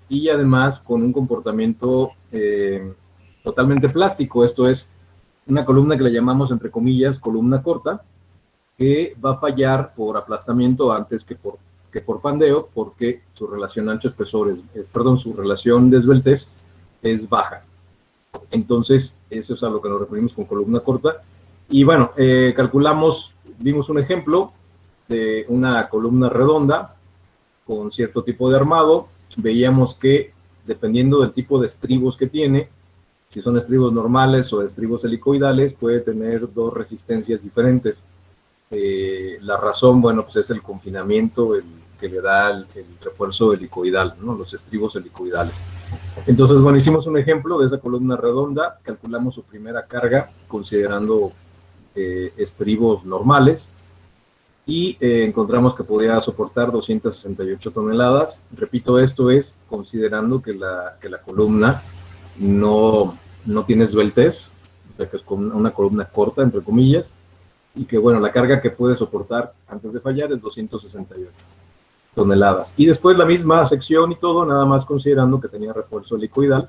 y además con un comportamiento totalmente plástico. Esto es una columna que le llamamos, entre comillas, columna corta, que va a fallar por aplastamiento antes que por pandeo, porque su relación ancho-espesor su relación de esbeltez es baja. Entonces, eso es a lo que nos referimos con columna corta. Y bueno, vimos un ejemplo de una columna redonda con cierto tipo de armado. Veíamos que, dependiendo del tipo de estribos que tiene, si son estribos normales o estribos helicoidales, puede tener dos resistencias diferentes. La razón, bueno, pues es el confinamiento que le da el refuerzo helicoidal, ¿no? Los estribos helicoidales. Entonces, bueno, hicimos un ejemplo de esa columna redonda, calculamos su primera carga considerando estribos normales y encontramos que podía soportar 268 toneladas. Repito, esto es considerando que la columna no tiene esbeltez, o sea que es una columna corta, entre comillas, y que, bueno, la carga que puede soportar antes de fallar es 268 toneladas. Y después la misma sección y todo, nada más considerando que tenía refuerzo helicoidal,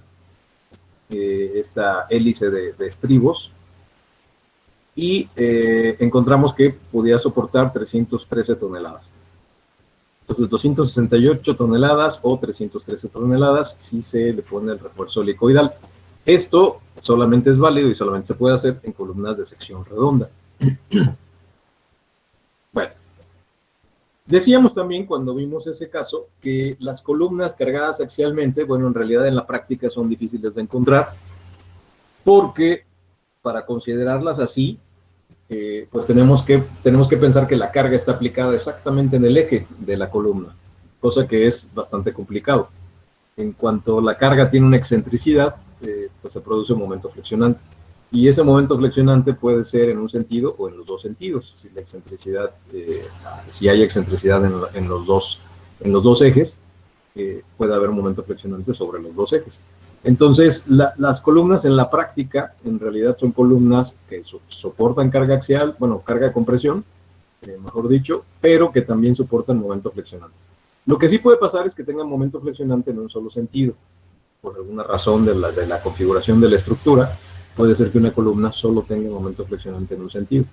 esta hélice de estribos, y encontramos que podía soportar 313 toneladas. Entonces, 268 toneladas o 313 toneladas si se le pone el refuerzo helicoidal. Esto solamente es válido y solamente se puede hacer en columnas de sección redonda. Bueno, decíamos también cuando vimos ese caso que las columnas cargadas axialmente, bueno, en realidad en la práctica son difíciles de encontrar, porque para considerarlas así, pues tenemos que pensar que la carga está aplicada exactamente en el eje de la columna, cosa que es bastante complicado. En cuanto la carga tiene una excentricidad, pues se produce un momento flexionante. Y ese momento flexionante puede ser en un sentido o en los dos sentidos. Si la excentricidad, si hay excentricidad en los dos ejes, puede haber un momento flexionante sobre los dos ejes. Entonces, las columnas en la práctica, en realidad son columnas que soportan carga axial, bueno, carga de compresión, mejor dicho, pero que también soportan momento flexionante. Lo que sí puede pasar es que tengan momento flexionante en un solo sentido, por alguna razón de la configuración de la estructura. Puede ser que una columna solo tenga momento flexionante en un sentido.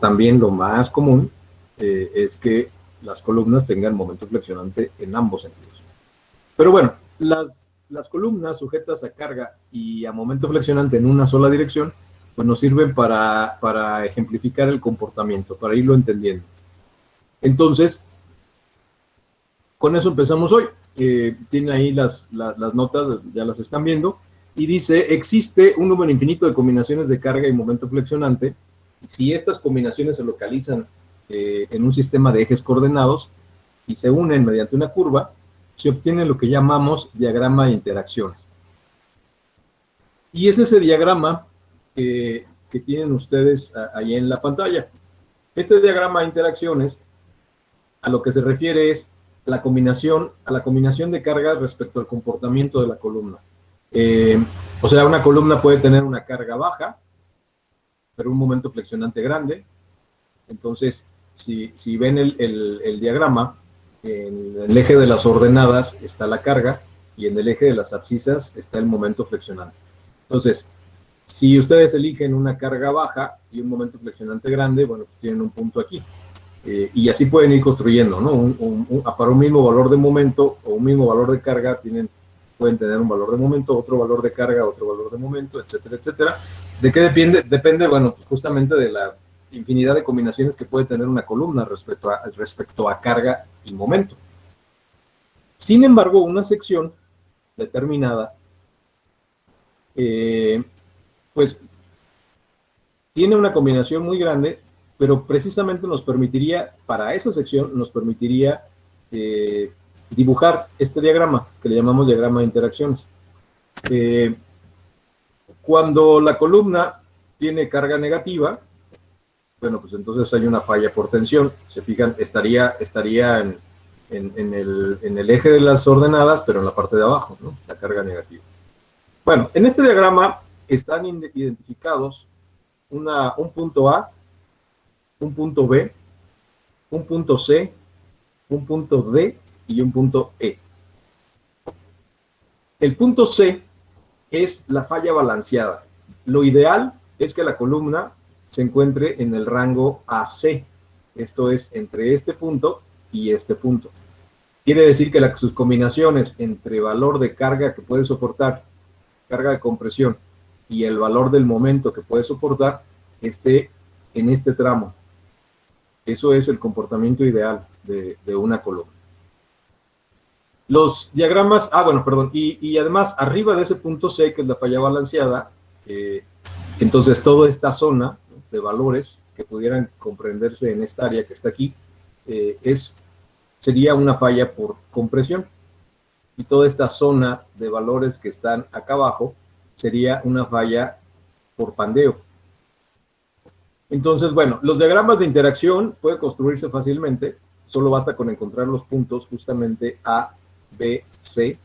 También lo más común es que las columnas tengan momento flexionante en ambos sentidos. Pero bueno, las columnas sujetas a carga y a momento flexionante en una sola dirección, pues nos sirven para ejemplificar el comportamiento, para irlo entendiendo. Entonces, con eso empezamos hoy. Tiene ahí las notas, ya las están viendo, y dice, existe un número infinito de combinaciones de carga y momento flexionante. Si estas combinaciones se localizan en un sistema de ejes coordenados y se unen mediante una curva, se obtiene lo que llamamos diagrama de interacciones. Y es ese diagrama que tienen ustedes ahí en la pantalla. Este diagrama de interacciones a lo que se refiere es a la combinación de cargas respecto al comportamiento de la columna. O sea, una columna puede tener una carga baja, pero un momento flexionante grande. Entonces, si ven el diagrama, en el eje de las ordenadas está la carga y en el eje de las abscisas está el momento flexionante. Entonces, si ustedes eligen una carga baja y un momento flexionante grande, bueno, pues tienen un punto aquí. Y así pueden ir construyendo, ¿no? Para un mismo valor de momento o un mismo valor de carga pueden tener un valor de momento, otro valor de carga, otro valor de momento, etcétera, etcétera. ¿De qué depende? Depende, bueno, pues justamente de la infinidad de combinaciones que puede tener una columna respecto a carga y momento. Sin embargo, una sección determinada, pues tiene una combinación muy grande, pero precisamente para esa sección nos permitiría dibujar este diagrama, que le llamamos diagrama de interacciones. Cuando la columna tiene carga negativa, bueno, pues entonces hay una falla por tensión. Se fijan, estaría en el eje de las ordenadas, pero en la parte de abajo, ¿no? La carga negativa. Bueno, en este diagrama están identificados un punto A, un punto B, un punto C, un punto D y un punto E. El punto C es la falla balanceada. Lo ideal es que la columna se encuentre en el rango AC. Esto es entre este punto y este punto. Quiere decir que sus combinaciones entre valor de carga que puede soportar, carga de compresión, y el valor del momento que puede soportar esté en este tramo. Eso es el comportamiento ideal de una columna. Los diagramas, y además arriba de ese punto C, que es la falla balanceada, entonces toda esta zona de valores que pudieran comprenderse en esta área que está aquí, sería una falla por compresión. Y toda esta zona de valores que están acá abajo sería una falla por pandeo. Entonces, bueno, los diagramas de interacción pueden construirse fácilmente, solo basta con encontrar los puntos justamente A, B, C,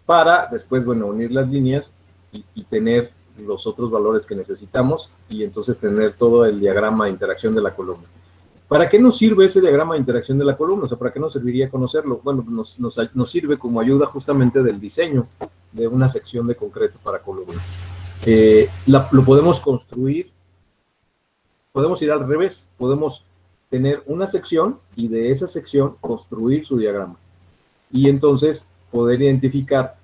para después, bueno, unir las líneas y tener los otros valores que necesitamos y entonces tener todo el diagrama de interacción de la columna. ¿Para qué nos sirve ese diagrama de interacción de la columna? O sea, ¿para qué nos serviría conocerlo? Bueno, nos sirve como ayuda justamente del diseño de una sección de concreto para columna. Lo podemos construir, podemos ir al revés, podemos tener una sección y de esa sección construir su diagrama. Y entonces poder identificar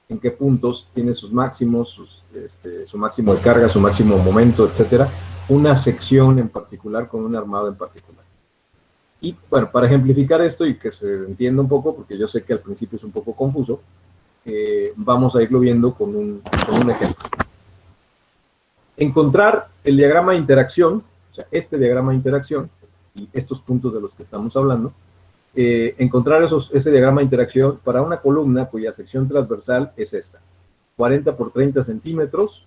en qué puntos tiene sus máximos, su máximo de carga, su máximo momento, etcétera, una sección en particular con un armado en particular. Y bueno, para ejemplificar esto y que se entienda un poco, porque yo sé que al principio es un poco confuso, vamos a irlo viendo con un ejemplo. Encontrar el diagrama de interacción, o sea, este diagrama de interacción y estos puntos de los que estamos hablando, encontrar ese diagrama de interacción para una columna cuya sección transversal es esta, 40 por 30 centímetros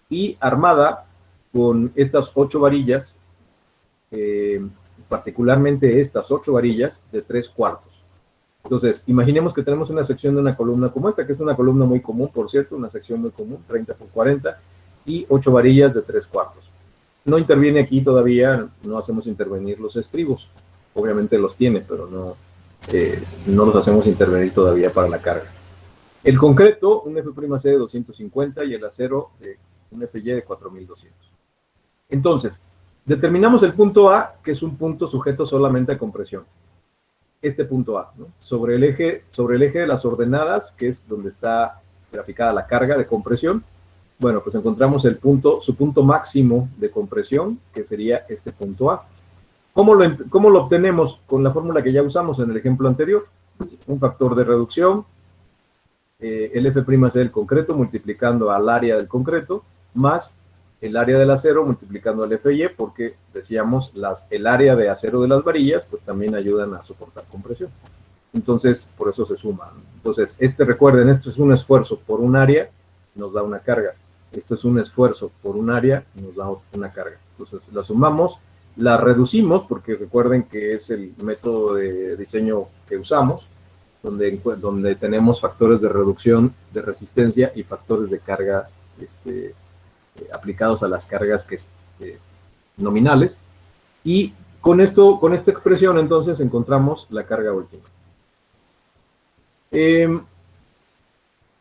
y armada con estas 8 varillas, particularmente estas 8 varillas de 3/4. Entonces, imaginemos que tenemos una sección de una columna como esta, que es una columna muy común, por cierto, una sección muy común, 30 por 40, y 8 varillas de 3/4. No interviene aquí todavía, no hacemos intervenir los estribos. Obviamente los tiene, pero no los hacemos intervenir todavía para la carga. El concreto, un F'C de 250 y el acero, un FY de 4200. Entonces, determinamos el punto A, que es un punto sujeto solamente a compresión. Este punto A, ¿no? Sobre el eje de las ordenadas, que es donde está graficada la carga de compresión, bueno, pues encontramos su punto máximo de compresión, que sería este punto A. ¿Cómo lo obtenemos? Con la fórmula que ya usamos en el ejemplo anterior. Un factor de reducción, el F'C del concreto multiplicando al área del concreto, más el área del acero multiplicando al FY, porque decíamos el área de acero de las varillas, pues también ayudan a soportar compresión. Entonces, por eso se suman. Entonces, recuerden, esto es un esfuerzo por un área, nos da una carga. Esto es un esfuerzo por un área, nos da una carga. Entonces, la sumamos, la reducimos, porque recuerden que es el método de diseño que usamos, donde tenemos factores de reducción de resistencia y factores de carga aplicados a las cargas nominales. Y con esta expresión, entonces, encontramos la carga última.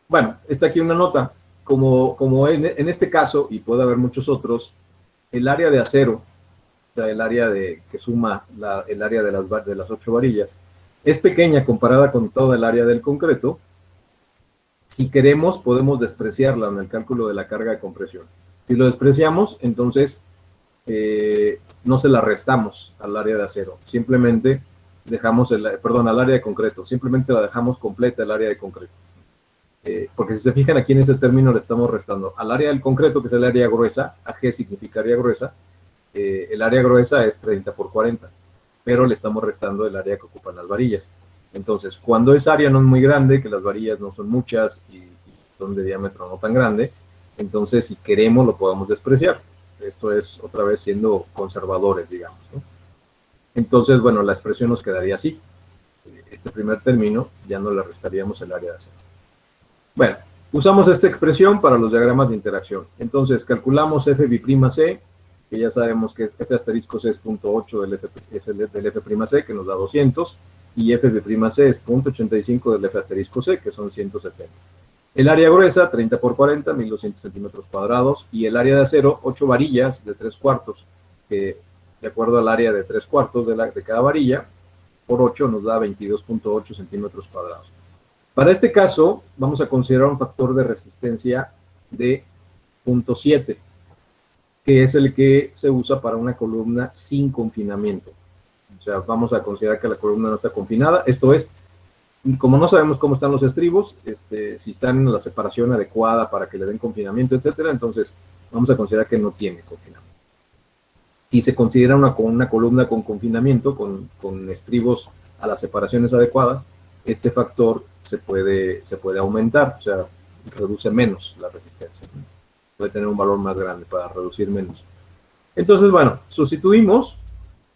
Bueno, está aquí una nota. Como en este caso, y puede haber muchos otros, el área de acero, el área que suma el área de las 8 varillas, es pequeña comparada con toda el área del concreto. Si queremos, podemos despreciarla en el cálculo de la carga de compresión. Si lo despreciamos, entonces no se la restamos al área de acero, simplemente dejamos al área de concreto, simplemente se la dejamos completa el área de concreto. Porque si se fijan aquí en ese término le estamos restando al área del concreto, que es el área gruesa, AG significa área gruesa, el área gruesa es 30 por 40, pero le estamos restando el área que ocupan las varillas. Entonces, cuando esa área no es muy grande, que las varillas no son muchas y son de diámetro no tan grande, entonces si queremos lo podemos despreciar. Esto es otra vez siendo conservadores, digamos, ¿no? Entonces, bueno, la expresión nos quedaría así. Este primer término ya no le restaríamos el área de acero. Bueno, usamos esta expresión para los diagramas de interacción. Entonces, calculamos F'C, que ya sabemos que es F asterisco C es 0.8 del F'C, que nos da 200. y Fb'(C) es 0.85 del F'(C), que son 170. El área gruesa, 30 por 40, 1200 centímetros cuadrados, y el área de acero, 8 varillas de 3/4, que de acuerdo al área de 3/4 de cada varilla, por 8 nos da 22.8 centímetros cuadrados. Para este caso, vamos a considerar un factor de resistencia de 0.7, que es el que se usa para una columna sin confinamiento. O sea, vamos a considerar que la columna no está confinada. Esto es, como no sabemos cómo están los estribos, si están en la separación adecuada para que le den confinamiento, etcétera, entonces vamos a considerar que no tiene confinamiento. Si se considera una columna con confinamiento, con estribos a las separaciones adecuadas, este factor se puede aumentar, o sea, reduce menos la resistencia. Puede tener un valor más grande para reducir menos. Entonces, bueno, sustituimos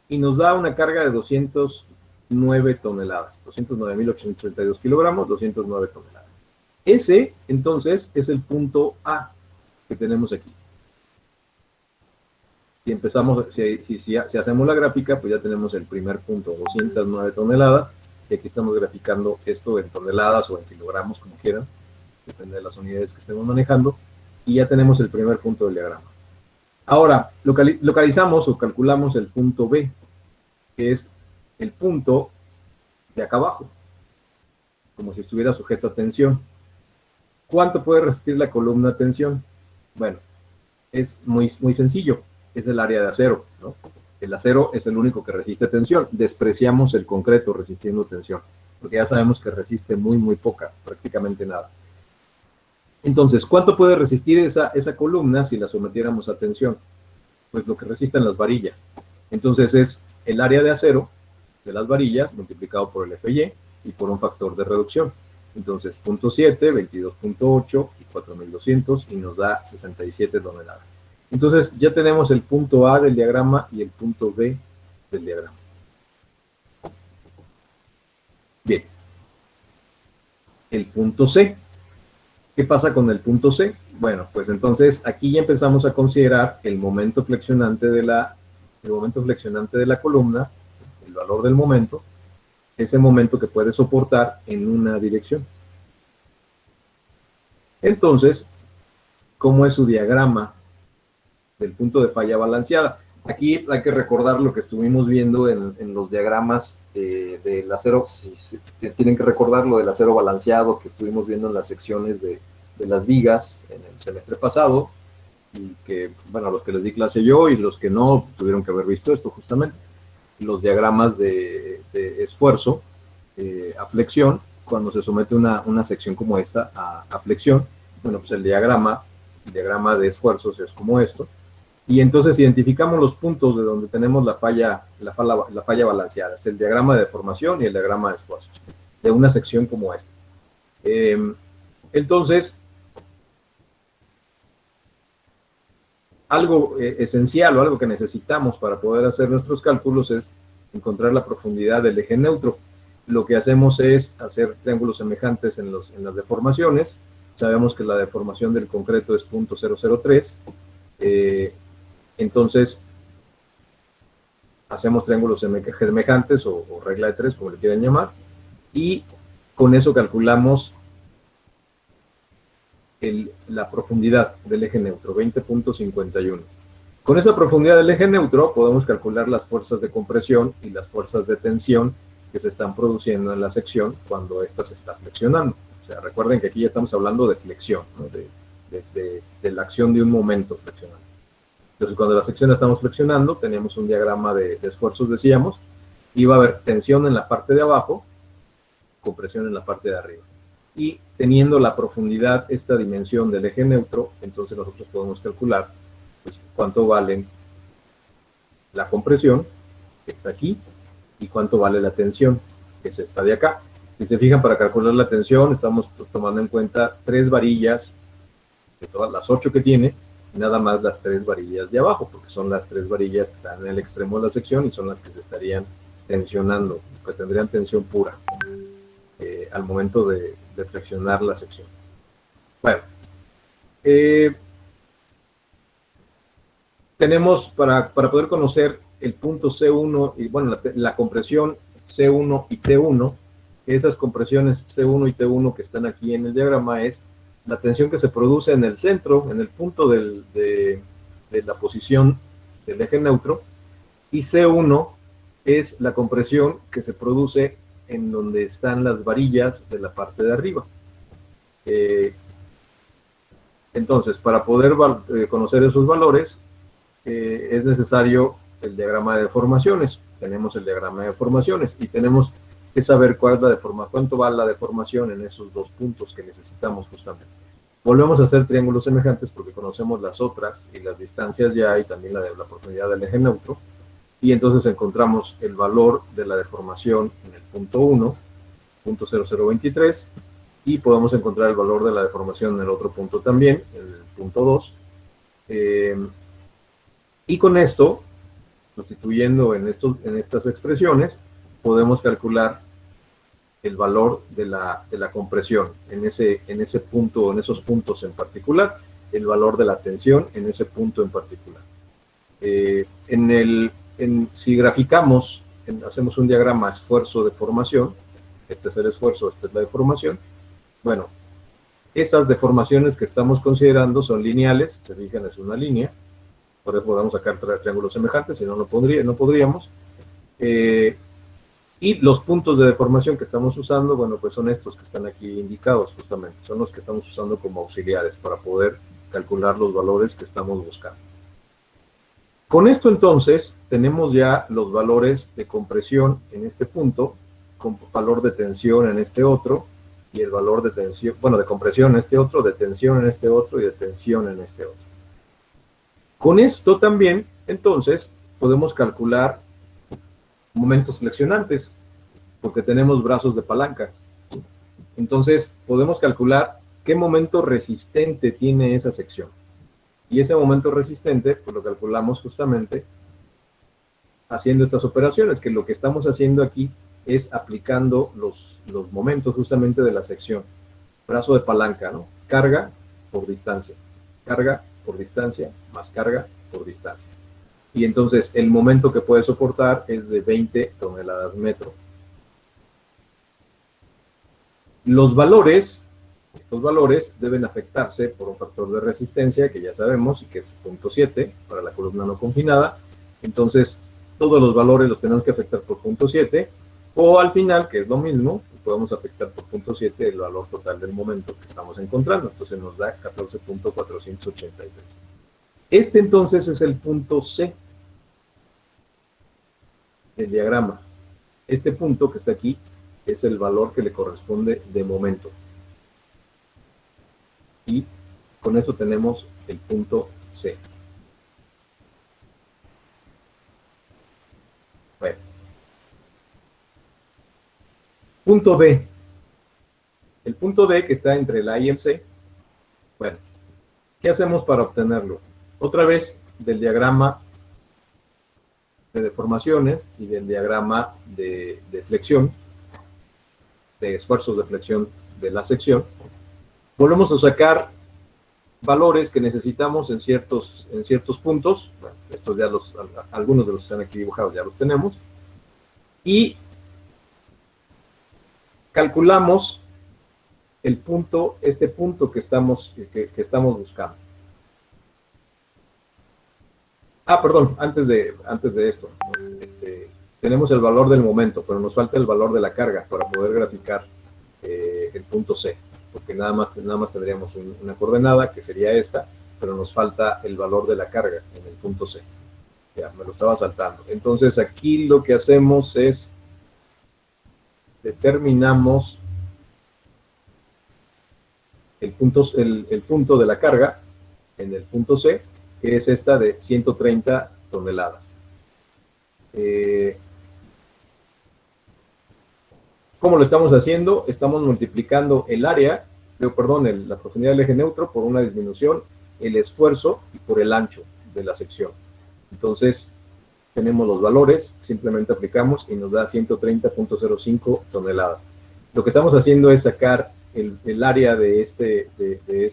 y nos da una carga de 209 toneladas, 209.832 kilogramos, 209 toneladas. Ese, entonces, es el punto A que tenemos aquí. Si empezamos, si hacemos la gráfica, pues ya tenemos el primer punto, 209 toneladas, y aquí estamos graficando esto en toneladas o en kilogramos, como quieran, depende de las unidades que estemos manejando, y ya tenemos el primer punto del diagrama. Ahora, localizamos o calculamos el punto B, que es el punto de acá abajo, como si estuviera sujeto a tensión. ¿Cuánto puede resistir la columna a tensión? Bueno, es muy sencillo, es el área de acero, ¿no? El acero es el único que resiste tensión. Despreciamos el concreto resistiendo tensión, porque ya sabemos que resiste muy poca, prácticamente nada. Entonces, ¿cuánto puede resistir esa columna si la sometiéramos a tensión? Pues lo que resisten las varillas. Entonces es el área de acero de las varillas multiplicado por el Fy y por un factor de reducción. Entonces, 0.7, 22.8 y 4.200 y nos da 67 toneladas. Entonces, ya tenemos el punto A del diagrama y el punto B del diagrama. Bien. El punto C. ¿Qué pasa con el punto C? Bueno, pues entonces aquí ya empezamos a considerar el momento flexionante de la columna, el valor del momento, ese momento que puede soportar en una dirección. Entonces, ¿cómo es su diagrama del punto de falla balanceada? Aquí hay que recordar lo que estuvimos viendo en los diagramas del acero. Tienen que recordar lo del acero balanceado que estuvimos viendo en las secciones de las vigas en el semestre pasado, y que, bueno, los que les di clase yo y los que no tuvieron que haber visto esto justamente, los diagramas de esfuerzo a flexión, cuando se somete una sección como esta a flexión. Bueno, pues el diagrama de esfuerzos es como esto, y entonces identificamos los puntos de donde tenemos la falla balanceada. Es el diagrama de deformación y el diagrama de esfuerzos de una sección como esta. Entonces, algo esencial o algo que necesitamos para poder hacer nuestros cálculos es encontrar la profundidad del eje neutro. Lo que hacemos es hacer triángulos semejantes en las deformaciones. Sabemos que la deformación del concreto es 0.003. Entonces, hacemos triángulos semejantes o regla de 3, como le quieran llamar, y con eso calculamos la profundidad del eje neutro, 20.51. Con esa profundidad del eje neutro podemos calcular las fuerzas de compresión y las fuerzas de tensión que se están produciendo en la sección cuando ésta se está flexionando. O sea, recuerden que aquí ya estamos hablando de flexión, ¿no? de la acción de un momento flexionando. Entonces, cuando la sección la estamos flexionando, tenemos un diagrama de esfuerzos, decíamos, y va a haber tensión en la parte de abajo, compresión en la parte de arriba. Y teniendo la profundidad, esta dimensión del eje neutro, entonces nosotros podemos calcular pues, cuánto vale la compresión, que está aquí, y cuánto vale la tensión, que es esta de acá. Si se fijan, para calcular la tensión, estamos tomando en cuenta 3 varillas, de todas las 8 que tiene, nada más las 3 varillas de abajo, porque son las 3 varillas que están en el extremo de la sección y son las que se estarían tensionando, que tendrían tensión pura al momento de flexionar la sección. Bueno, tenemos para poder conocer el punto C1 y bueno, la compresión C1 y T1. Esas compresiones C1 y T1 que están aquí en el diagrama es la tensión que se produce en el centro, en el punto de la posición del eje neutro, y C1 es la compresión que se produce en donde están las varillas de la parte de arriba. Entonces, para poder conocer esos valores, es necesario el diagrama de deformaciones. Tenemos el diagrama de deformaciones y tenemos que saber cuál es la deformación, cuánto va la deformación en esos dos puntos que necesitamos justamente. Volvemos a hacer triángulos semejantes porque conocemos las otras y las distancias ya y también la profundidad del eje neutro. Y entonces encontramos el valor de la deformación en el punto 1, punto 0023, y podemos encontrar el valor de la deformación en el otro punto también, en el punto 2. Y con esto, sustituyendo en estas expresiones, podemos calcular el valor de la compresión en ese punto, en esos puntos en particular, el valor de la tensión en ese punto en particular. Si graficamos, hacemos un diagrama esfuerzo-deformación, este es el esfuerzo, esta es la deformación, bueno, esas deformaciones que estamos considerando son lineales, se fijan, es una línea, por eso podemos sacar triángulos semejantes, si no, no podríamos. Y los puntos de deformación que estamos usando, bueno, pues son estos que están aquí indicados justamente, son los que estamos usando como auxiliares para poder calcular los valores que estamos buscando. Con esto entonces tenemos ya los valores de compresión en este punto, con valor de tensión en este otro, y el valor de tensión, bueno, de compresión en este otro, de tensión en este otro y de tensión en este otro. Con esto también, entonces, podemos calcular momentos flexionantes, porque tenemos brazos de palanca. Entonces, podemos calcular qué momento resistente tiene esa sección. Y ese momento resistente, pues lo calculamos justamente haciendo estas operaciones, que lo que estamos haciendo aquí es aplicando los momentos justamente de la sección. Brazo de palanca, ¿no? Carga por distancia, más carga por distancia. Y entonces el momento que puede soportar es de 20 toneladas metro. Los valores, estos valores deben afectarse por un factor de resistencia que ya sabemos y que es 0.7 para la columna no confinada. Entonces todos los valores los tenemos que afectar por 0.7 o al final, que es lo mismo, podemos afectar por 0.7 el valor total del momento que estamos encontrando. Entonces nos da 14.483. Este entonces es el punto C del diagrama. Este punto que está aquí es el valor que le corresponde de momento. Y con eso tenemos el punto C. Bueno. Punto D. El punto D que está entre el A y el C. Bueno, ¿qué hacemos para obtenerlo? Otra vez del diagrama de deformaciones y del diagrama de flexión, de esfuerzos de flexión de la sección, volvemos a sacar valores que necesitamos en ciertos puntos. Bueno, estos ya algunos de los que están aquí dibujados ya los tenemos. Y calculamos el punto, este punto que estamos buscando. Perdón, antes de esto, tenemos el valor del momento, pero nos falta el valor de la carga para poder graficar el punto C, porque nada más tendríamos una coordenada que sería esta, pero nos falta el valor de la carga en el punto C. Ya, me lo estaba saltando. Entonces aquí lo que hacemos es determinamos el punto de la carga en el punto C, que es esta de 130 toneladas. ¿Cómo lo estamos haciendo? Estamos multiplicando el área, la profundidad del eje neutro por una disminución, el esfuerzo y por el ancho de la sección. Entonces, tenemos los valores, simplemente aplicamos y nos da 130.05 toneladas. Lo que estamos haciendo es sacar el área de este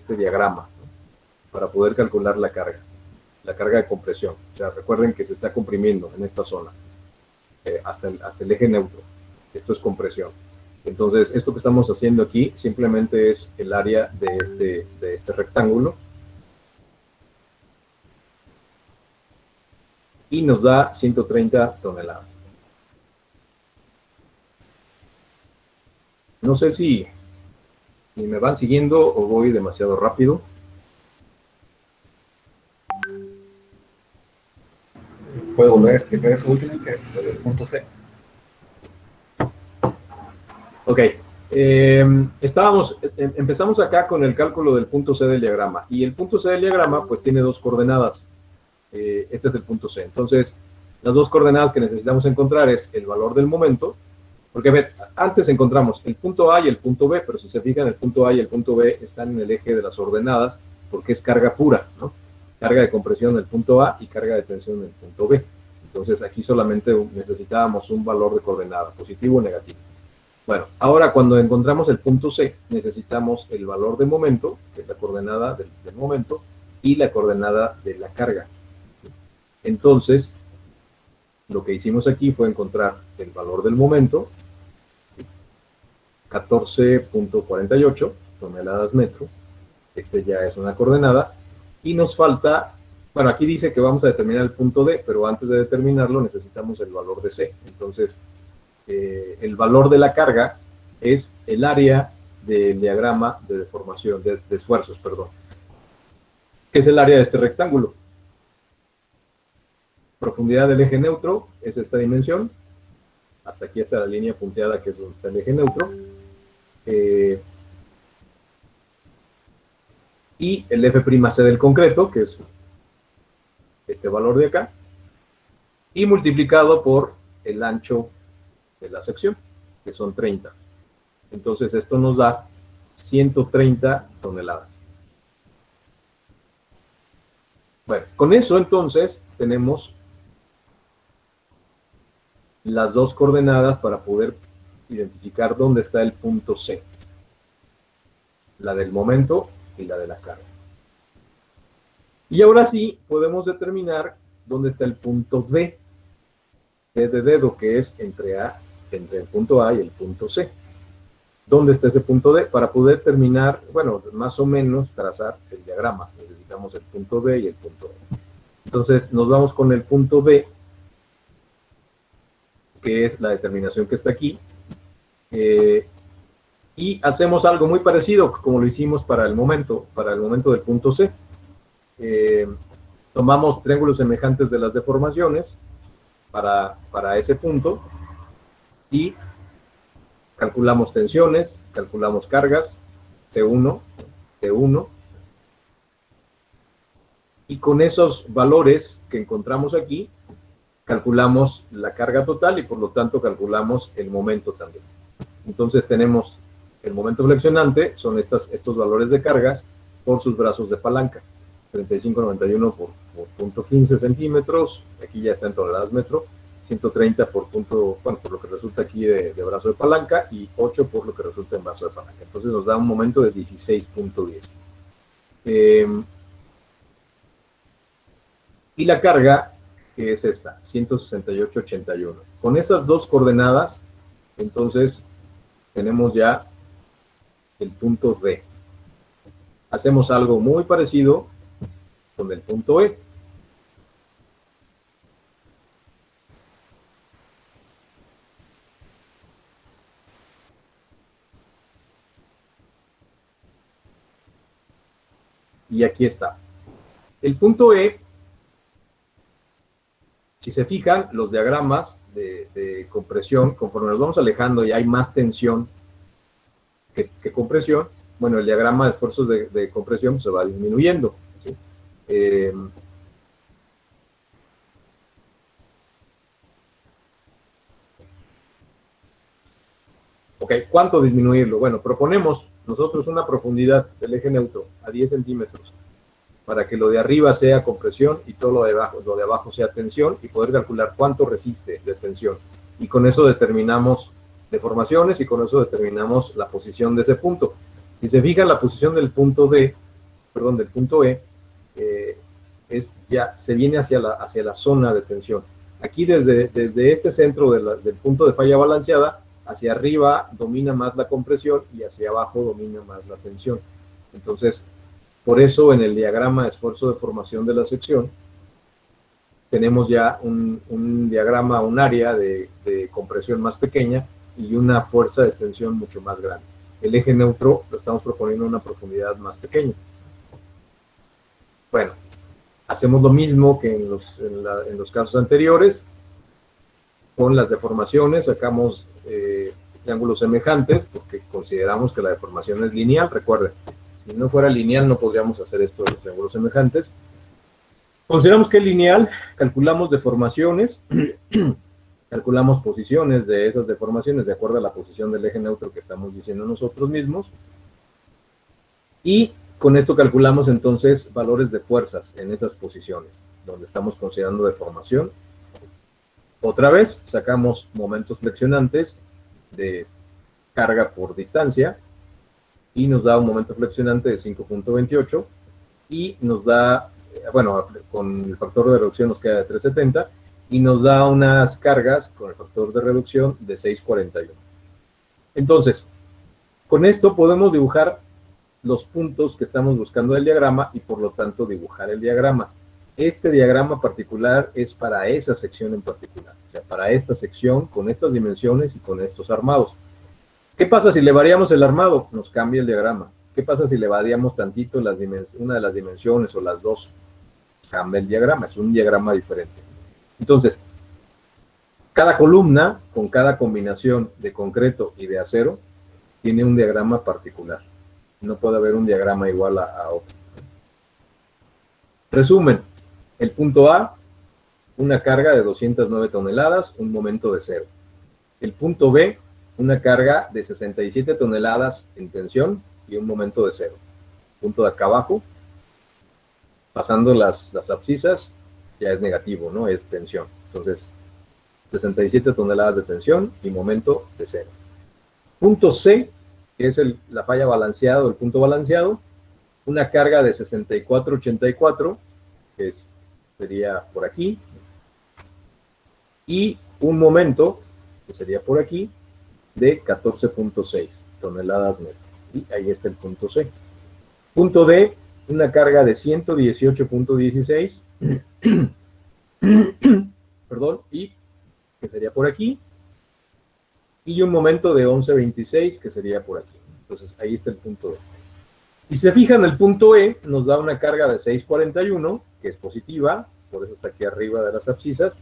diagrama, ¿no? Para poder calcular la carga de compresión. O sea, recuerden que se está comprimiendo en esta zona, hasta el eje neutro. Esto es compresión. Entonces, esto que estamos haciendo aquí simplemente es el área de este rectángulo. Y nos da 130 toneladas. No sé si me van siguiendo o voy demasiado rápido. ¿Puedo volver a explicar eso último, que el punto C? Ok. Empezamos acá con el cálculo del punto C del diagrama. Y el punto C del diagrama, pues, tiene dos coordenadas. Este es el punto C. Entonces, las dos coordenadas que necesitamos encontrar es el valor del momento, porque, a ver, antes encontramos el punto A y el punto B, pero si se fijan, el punto A y el punto B están en el eje de las ordenadas, porque es carga pura, ¿no? Carga de compresión en el punto A y carga de tensión en el punto B. Entonces, aquí solamente necesitábamos un valor de coordenada, positivo o negativo. Bueno, ahora cuando encontramos el punto C, necesitamos el valor de momento, que es la coordenada del momento, y la coordenada de la carga. Entonces, lo que hicimos aquí fue encontrar el valor del momento, 14.48 toneladas metro. Este ya es una coordenada. Y nos falta, bueno, aquí dice que vamos a determinar el punto D, pero antes de determinarlo necesitamos el valor de C. Entonces, el valor de la carga es el área del diagrama de deformación, de esfuerzos, perdón, que es el área de este rectángulo. Profundidad del eje neutro es esta dimensión. Hasta aquí está la línea punteada, que es donde está el eje neutro. Y el F'C del concreto, que es este valor de acá, y multiplicado por el ancho de la sección, que son 30. Entonces esto nos da 130 toneladas. Bueno, con eso entonces tenemos las dos coordenadas para poder identificar dónde está el punto C. La del momento y la de la carga. Y ahora sí podemos determinar dónde está el punto D. D de dedo, que es entre el punto A y el punto C. ¿Dónde está ese punto D? Para poder terminar, bueno, más o menos trazar el diagrama. Necesitamos el punto D y el punto E. Entonces nos vamos con el punto D, que es la determinación que está aquí. Y hacemos algo muy parecido como lo hicimos para el momento del punto C. Tomamos triángulos semejantes de las deformaciones para ese punto y calculamos tensiones, calculamos cargas, C1, T1, y con esos valores que encontramos aquí, calculamos la carga total y por lo tanto calculamos el momento también. Entonces tenemos el momento flexionante, son estos valores de cargas por sus brazos de palanca. 3591 por 0.15 centímetros, aquí ya está en toneladas metro, 130 por lo que resulta aquí de brazo de palanca, y 8 por lo que resulta en brazo de palanca. Entonces nos da un momento de 16.10. Y la carga, que es esta, 168.81. Con esas dos coordenadas, entonces tenemos ya el punto D. Hacemos algo muy parecido con el punto E. Y aquí está. El punto E, si se fijan, los diagramas de compresión, conforme nos vamos alejando y hay más tensión que compresión, bueno, el diagrama de esfuerzos de compresión se va disminuyendo, ¿sí? Ok, ¿cuánto disminuirlo? Bueno, proponemos nosotros una profundidad del eje neutro a 10 centímetros para que lo de arriba sea compresión y todo lo de abajo sea tensión, y poder calcular cuánto resiste de tensión. Y con eso determinamos deformaciones y con eso determinamos la posición de ese punto. Si se fijan, la posición del punto D, perdón, del punto E, se viene hacia la zona de tensión. Aquí desde este centro del punto de falla balanceada hacia arriba domina más la compresión y hacia abajo domina más la tensión. Entonces, por eso en el diagrama de esfuerzo de formación de la sección, tenemos ya un diagrama, un área de compresión más pequeña y una fuerza de tensión mucho más grande. El eje neutro lo estamos proponiendo a una profundidad más pequeña. Bueno, hacemos lo mismo que en los casos anteriores. Con las deformaciones sacamos triángulos semejantes porque consideramos que la deformación es lineal. Recuerden, si no fuera lineal no podríamos hacer esto de los triángulos semejantes. Consideramos que es lineal, calculamos deformaciones, calculamos posiciones de esas deformaciones de acuerdo a la posición del eje neutro que estamos diciendo nosotros mismos. Y con esto calculamos entonces valores de fuerzas en esas posiciones, donde estamos considerando deformación. Otra vez sacamos momentos flexionantes de carga por distancia y nos da un momento flexionante de 5.28 y nos da, bueno, con el factor de reducción nos queda de 3.70 y nos da unas cargas con el factor de reducción de 6.41. Entonces, con esto podemos dibujar los puntos que estamos buscando del diagrama y por lo tanto dibujar el diagrama. Este diagrama particular es para esa sección en particular, o sea, para esta sección con estas dimensiones y con estos armados. ¿Qué pasa si le variamos el armado? Nos cambia el diagrama. ¿Qué pasa si le variamos tantito una de las dimensiones o las dos? Cambia el diagrama, es un diagrama diferente. Entonces, cada columna con cada combinación de concreto y de acero tiene un diagrama particular. No puede haber un diagrama igual a otro. Resumen, el punto A, una carga de 209 toneladas, un momento de 0. El punto B, una carga de 67 toneladas en tensión y un momento de 0. Punto de acá abajo, pasando las abscisas, ya es negativo, ¿no? Es tensión. Entonces, 67 toneladas de tensión y momento de 0. Punto C, que es la falla balanceado, el punto balanceado, una carga de 64.84, que sería por aquí, y un momento, que sería por aquí, de 14.6 toneladas metro. Y ahí está el punto C. Punto D, una carga de 118.16, perdón, y que sería por aquí, y un momento de 11.26, que sería por aquí. Entonces, ahí está el punto D. Y si se fijan, el punto E nos da una carga de 6.41, que es positiva, por eso está aquí arriba de las abscisas,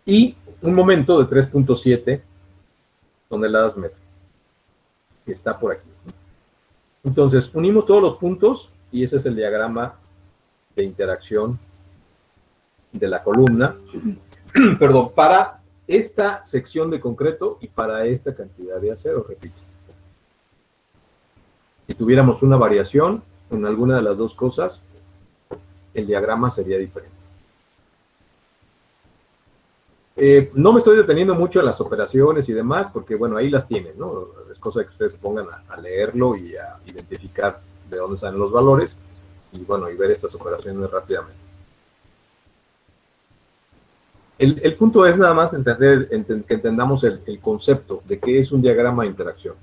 y un momento de 3.7 toneladas metro, que está por aquí. Entonces, unimos todos los puntos, y ese es el diagrama de interacción de la columna, perdón, para esta sección de concreto y para esta cantidad de acero, repito. Si tuviéramos una variación en alguna de las dos cosas, el diagrama sería diferente. No me estoy deteniendo mucho en las operaciones y demás, porque bueno, ahí las tienen, ¿no? Es cosa de que ustedes se pongan a leerlo y a identificar de dónde salen los valores, y bueno, y ver estas operaciones rápidamente. El punto es nada más que entendamos el concepto de qué es un diagrama de interacción.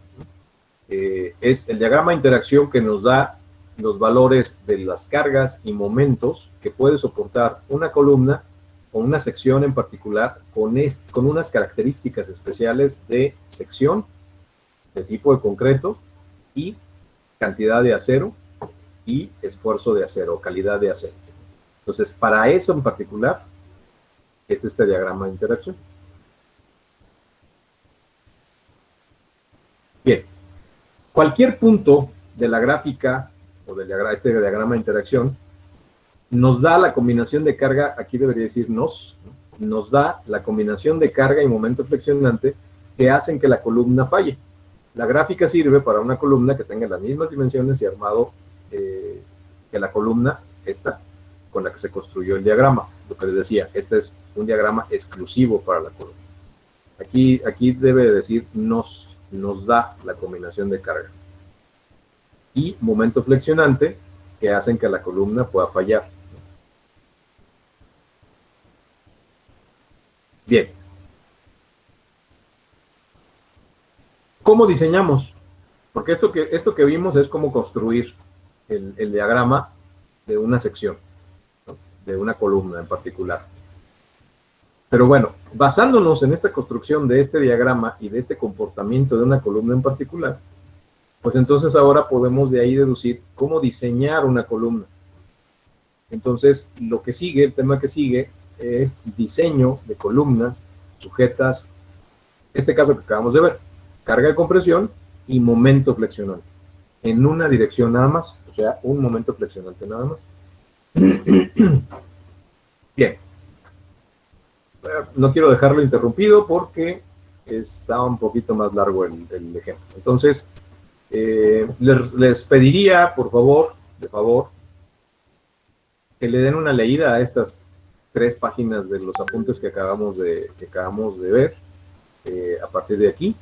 Es el diagrama de interacción que nos da los valores de las cargas y momentos que puede soportar una columna o una sección en particular con unas características especiales de sección, de tipo de concreto y cantidad de acero y esfuerzo de acero, calidad de acero. Entonces, para eso en particular es este diagrama de interacción. Bien. Cualquier punto de la gráfica o del este diagrama de interacción nos da la combinación de carga, aquí debería decir nos da la combinación de carga y momento flexionante que hacen que la columna falle. La gráfica sirve para una columna que tenga las mismas dimensiones y armado que la columna esta con la que se construyó el diagrama. Lo que les decía, este es un diagrama exclusivo para la columna. Aquí debe decir nos da la combinación de carga y momento flexionante que hacen que la columna pueda fallar. Bien, ¿cómo diseñamos? Porque esto que vimos es cómo construir el diagrama de una sección, ¿no? De una columna en particular. Pero bueno, basándonos en esta construcción de este diagrama y de este comportamiento de una columna en particular, pues entonces ahora podemos de ahí deducir cómo diseñar una columna. Entonces, lo que sigue, el tema que sigue, es diseño de columnas sujetas, este caso que acabamos de ver, carga de compresión y momento flexionante, en una dirección nada más, o sea, un momento flexionante nada más. Bien. No quiero dejarlo interrumpido porque está un poquito más largo el ejemplo. Entonces, les pediría, por favor, de favor, que le den una leída a estas 3 páginas de los apuntes que acabamos de ver, a partir de aquí,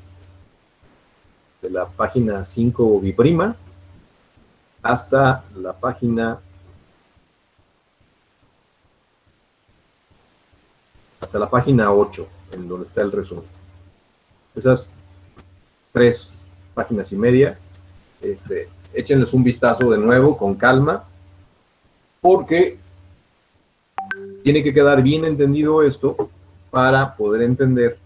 de la página 5 biprima hasta la página 8, en donde está el resumen. Esas 3 páginas y media, échenles un vistazo de nuevo con calma, porque tiene que quedar bien entendido esto para poder entender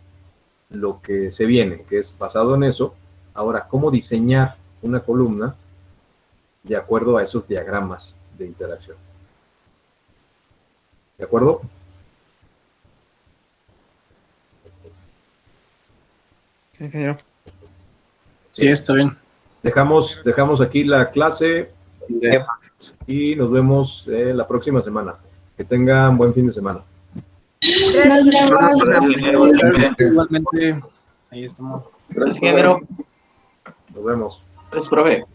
lo que se viene, que es basado en eso. Ahora, cómo diseñar una columna de acuerdo a esos diagramas de interacción. ¿De acuerdo? Ingeniero. Sí, está bien. Dejamos aquí la clase y nos vemos la próxima semana. Que tengan buen fin de semana. Gracias. Igualmente, ahí estamos. Gracias, ingeniero. Nos vemos. Gracias, profe.